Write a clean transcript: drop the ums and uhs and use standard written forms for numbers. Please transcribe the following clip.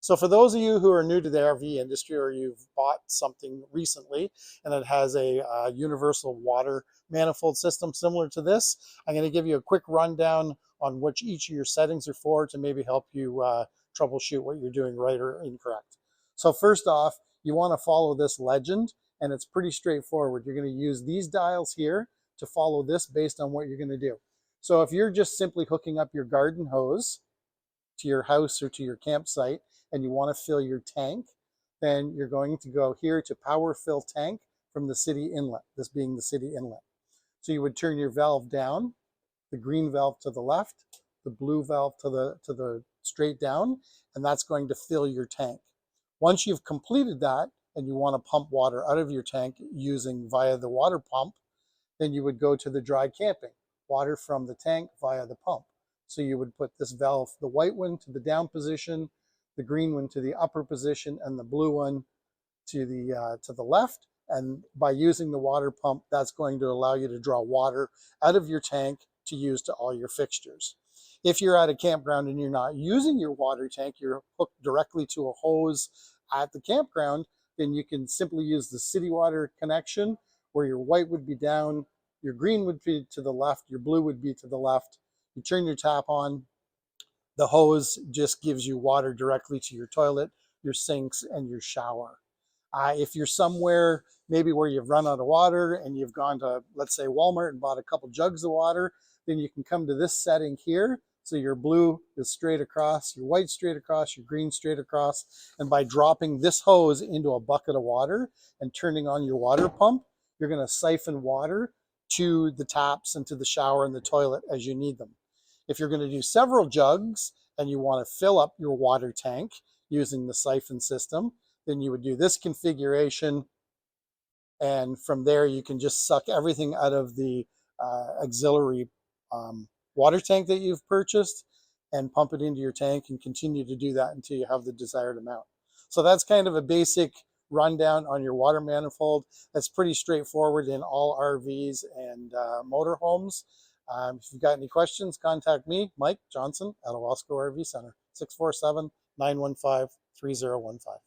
So for those of you who are new to the RV industry, or you've bought something recently and it has a universal water manifold system similar to this, I'm going to give you a quick rundown on which each of your settings are for to maybe help you troubleshoot what you're doing right or incorrect. So first off, you want to follow this legend, and it's pretty straightforward. You're going to use these dials here to follow this based on what you're going to do. So if you're just simply hooking up your garden hose to your house or to your campsite and you want to fill your tank, then you're going to go here to power fill tank from the city inlet, this being the city inlet. So you would turn your valve down, the green valve to the left, the blue valve to the straight down, and that's going to fill your tank. Once you've completed that and you want to pump water out of your tank using via the water pump, then you would go to the dry camping, water from the tank via the pump. So you would put this valve, the white one to the down position, the green one to the upper position, and the blue one to the left. And by using the water pump, that's going to allow you to draw water out of your tank to use to all your fixtures. If you're at a campground and you're not using your water tank, you're hooked directly to a hose at the campground, then you can simply use the city water connection where your white would be down, your green would be to the left, your blue would be to the left. You turn your tap on, the hose just gives you water directly to your toilet, your sinks, and your shower. If you're somewhere maybe where you've run out of water and you've gone to, let's say, Walmart and bought a couple jugs of water, then you can come to this setting here. So your blue is straight across, your white straight across, your green straight across. And by dropping this hose into a bucket of water and turning on your water pump, you're going to siphon water to the taps and to the shower and the toilet as you need them. If you're going to do several jugs and you want to fill up your water tank using the siphon system, then you would do this configuration, and from there you can just suck everything out of the auxiliary water tank that you've purchased and pump it into your tank and continue to do that until you have the desired amount. So that's kind of a basic rundown on your water manifold. That's pretty straightforward in all RVs and motorhomes. If you've got any questions, contact me, Mike Johnson, at Owasco RV Center, 647-915-3015.